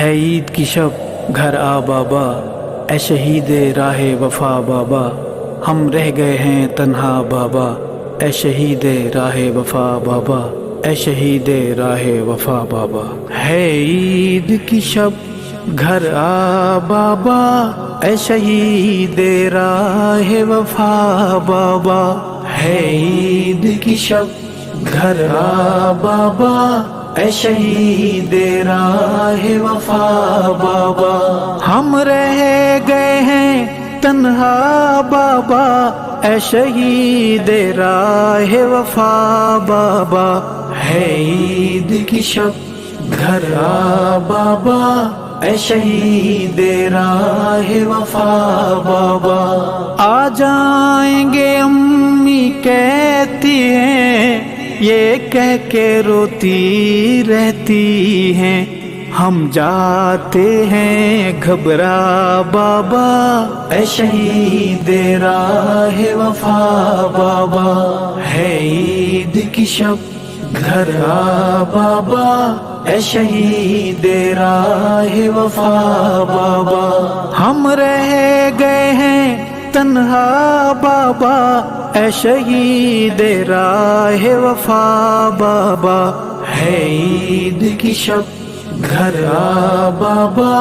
ہے عید کی شب گھر آ بابا، اے شہید راہ وفا بابا، ہم رہ گئے ہیں تنہا بابا، اے شہید راہ وفا بابا، اے شہید راہ وفا بابا۔ ہے عید کی شب گھر آ بابا، اے شہید راہ وفا بابا۔ ہے عید کی شب گھر آ بابا، اے شہید راہ وفا بابا۔ ہم رہ گئے ہیں تنہا بابا، اے شہید راہ وفا بابا۔ ہے عید کی شب گھر آ بابا، اے شہید راہ وفا بابا۔ آ جائیں گے امی کہتی ہیں، یہ کہہ کے روتی رہتی ہیں، ہم جاتے ہیں گھبرا بابا، اے شہید راہ وفا بابا۔ ہے عید کی شب گھر آ بابا، اے شہید راہ وفا بابا۔ ہم رہ گئے ہیں تنہا بابا، اے شہید راہ وفا بابا۔ ہے عید کی شب گھر آ بابا،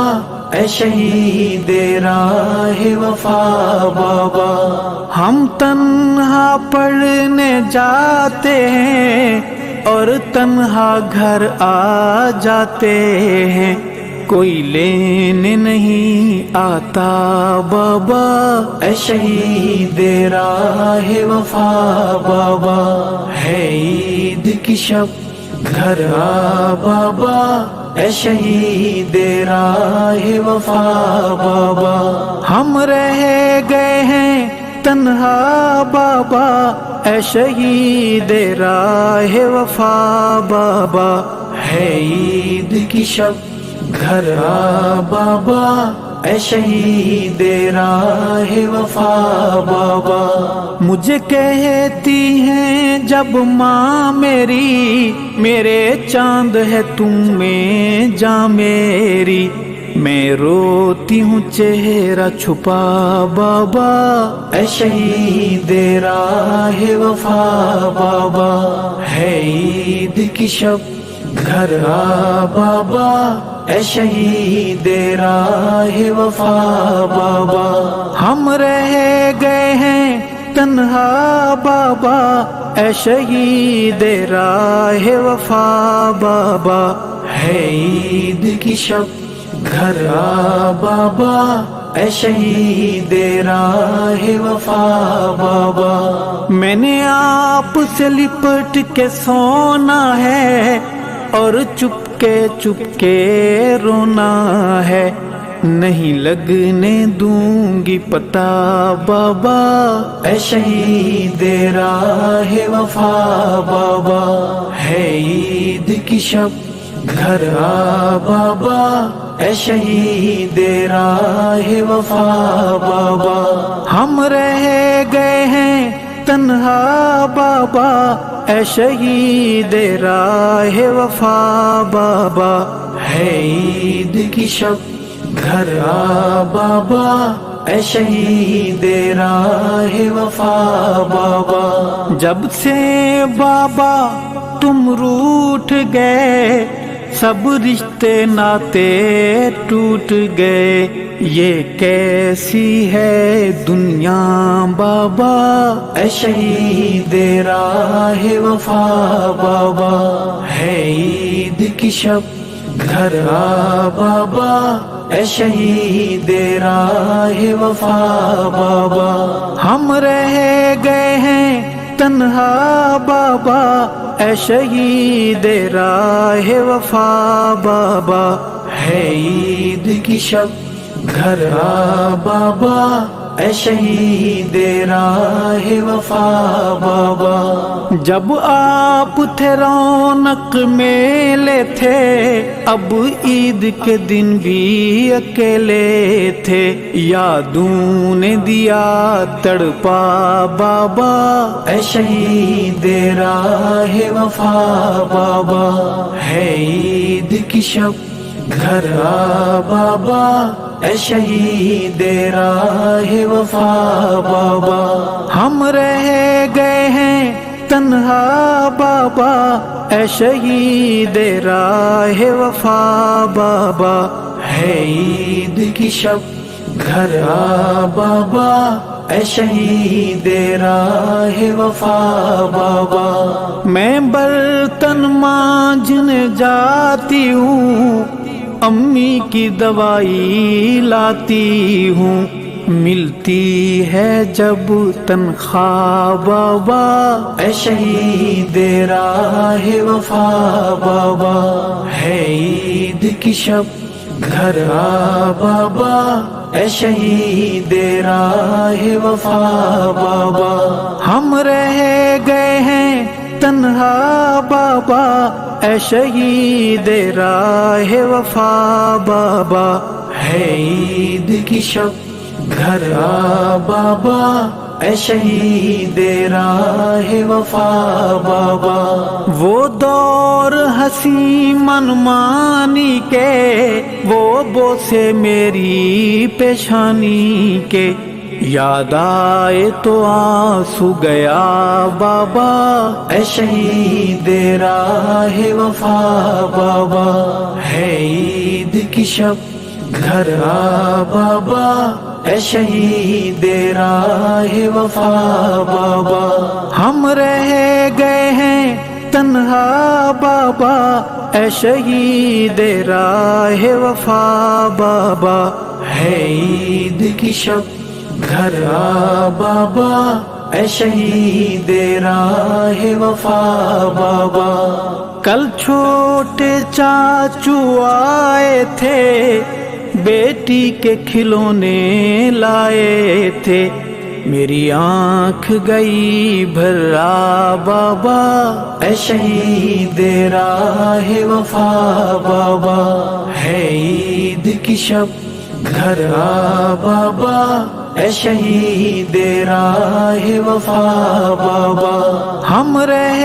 اے شہید راہ وفا بابا۔ ہم تنہا پڑھنے جاتے ہیں اور تنہا گھر آ جاتے ہیں، کوئی لینے نہیں آتا بابا، اے شہید راہ وفا بابا۔ ہے عید کی شب گھر آ بابا، اے شہید راہ وفا بابا۔ ہم رہ گئے ہیں تنہا بابا، اے شہید راہ وفا بابا۔ ہے عید کی شب گھر آ بابا، اے شہید راہ وفا بابا۔ مجھے کہتی ہیں جب ماں میری، میرے چاند ہے تم میں جاں میری، میں روتی ہوں چہرہ چھپا بابا، اے شہید راہ وفا بابا۔ ہے عید کی شب گھر آ بابا، اے شہید راہ وفا بابا۔ ہم رہ گئے ہیں تنہا بابا، اے شہید راہ وفا بابا۔ ہے عید کی شب گھر آ بابا، اے شہید راہ وفا بابا۔ میں نے آپ سے لپٹ کے سونا ہے اور چپ کے رونا ہے، نہیں لگنے دوں گی پتہ بابا، اے شہید راہ وفا بابا۔ ہے عید کی شب گھر آ بابا، اے شہید راہ وفا بابا۔ ہم رہ گئے ہیں تنہا بابا، اے شہید راہ وفا بابا۔ ہے عید کی شب گھر آ بابا، اے شہید راہ وفا بابا۔ جب سے بابا تم روٹھ گئے، سب رشتے ناتے ٹوٹ گئے، یہ کیسی ہے دنیا بابا، اے شہید راہ وفا بابا۔ ہے عید کی شب گھر آ بابا، اے شہید راہ وفا بابا۔ ہم رہ گئے ہیں تنہا بابا، اے شہید راہ وفا بابا۔ ہے عید کی شب گھر آ بابا، اے شہید راہ وفا بابا۔ جب آپ تھے رونق میلے تھے، اب عید کے دن بھی اکیلے تھے، یادوں نے دیا تڑپا بابا، اے شہید راہ وفا بابا۔ ہے عید کی شب گھر آ بابا اے شہید راہ وفا بابا، ہم رہ گئے ہیں تنہا بابا اے شہید راہ وفا بابا، ہے عید کی شب گھر آ بابا اے شہید راہ وفا بابا، میں برتن مانجنے جاتی ہوں، امی کی دوائی لاتی ہوں، ملتی ہے جب تنخواہ بابا اے شہید راہ وفا بابا، ہے عید کی شب گھر آ بابا اے شہید راہ وفا بابا، ہم رہ گئے ہیں تنہا بابا اے شہید راہ وفا بابا، ہے عید کی شب گھر آ بابا اے شہید راہ وفا بابا، وہ دور ہنسی منمانی کے، وہ بوسے میری پیشانی کے، یاد آئے تو آنسو گیا بابا اے شہید راہ وفا بابا، ہے عید کی شب گھر آ بابا اے شہید راہ وفا بابا، ہم رہ گئے ہیں تنہا بابا اے شہید راہ وفا بابا، ہے عید کی شب گھر آ بابا اے شہید راہ وفا بابا، کل چھوٹے چاچو آئے تھے، بیٹی کے کھلونے لائے تھے، میری آنکھ گئی بھر آ بابا اے شہید راہ وفا بابا، ہے عید کی شب گھر آ بابا اے شہید راہ وفا بابا، ہم رہ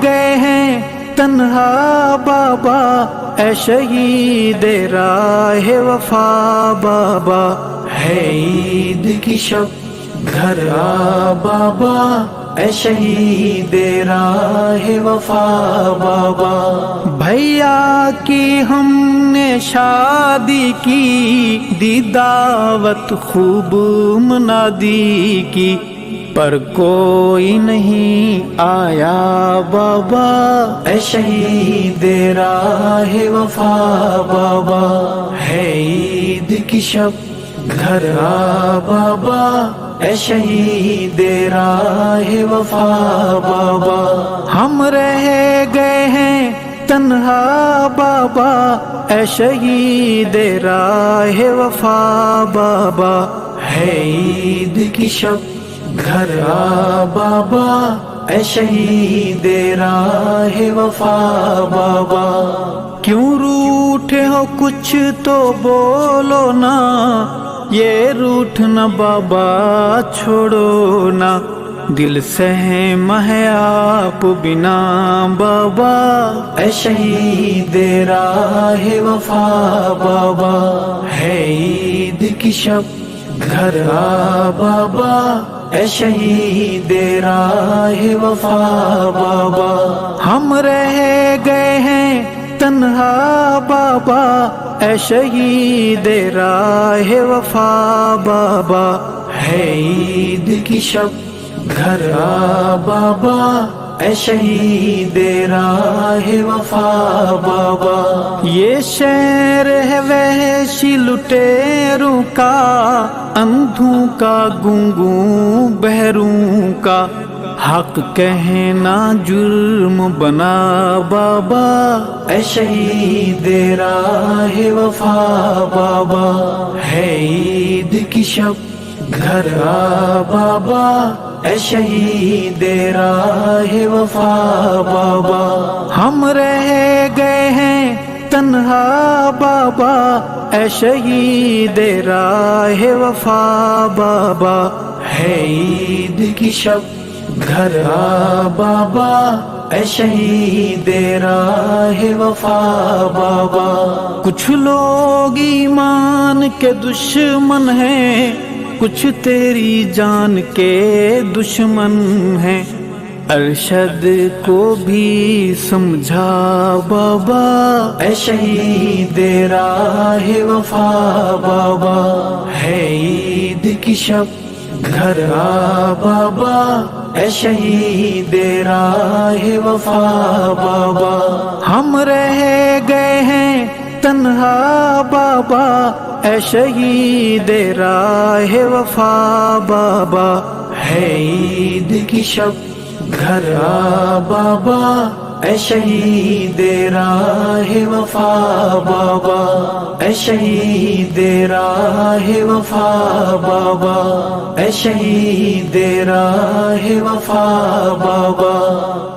گئے ہیں تنہا بابا اے شہید راہ وفا بابا، ہے عید کی شب گھر آ بابا اے شہید راہ وفا بابا، بھیا کی ہم نے شادی کی، دی دعوت خوب منادی کی، پر کوئی نہیں آیا بابا اے شہید راہ وفا بابا، ہے عید کی شب گھر آ بابا اے شہید راہ وفا بابا، ہم رہ گئے ہیں تنہا بابا اے شہید راہ وفا بابا، ہے عید کی شب گھر آ بابا اے شہید راہ وفا بابا، کیوں روٹھے ہو کچھ تو بولو نا، یہ روٹھنا بابا چھوڑو نا، دل سہم ہے آپ بنا بابا اے شہید راہ وفا بابا، ہے عید کی شب گھر آ بابا اے شہید راہ وفا بابا، ہم رہ گئے ہیں تنہا بابا اے شہید راہ وفا بابا، ہے عید کی شب گھر آ بابا اے شہید راہ وفا بابا، یہ شعر ہے وحشی لٹیروں کا، اندھوں کا گونگوں بہروں کا، حق کہنا جرم بنا بابا اے شہید راہ وفا بابا، ہے عید کی شب گھر آ بابا اے شہید راہ وفا بابا، ہم رہ گئے ہیں تنہا بابا اے شہید راہ وفا بابا، ہے عید کی شب گھر آ بابا اے شہید راہ وفا بابا. کچھ لوگ ایمان کے دشمن ہیں، کچھ تیری جان کے دشمن ہیں. ارشد کو بھی سمجھا بابا اے شہید راہ وفا بابا. ہے عید کی شب گھر آ بابا اے شہید راہ وفا بابا. ہم رہ گئے ہیں تنہا بابا اے شہید راہ وفا بابا. ہے عید کی شب گھر آ بابا اے شہید راہ وفا بابا. اے شہید راہ وفا بابا. اے شہید راہ وفا بابا.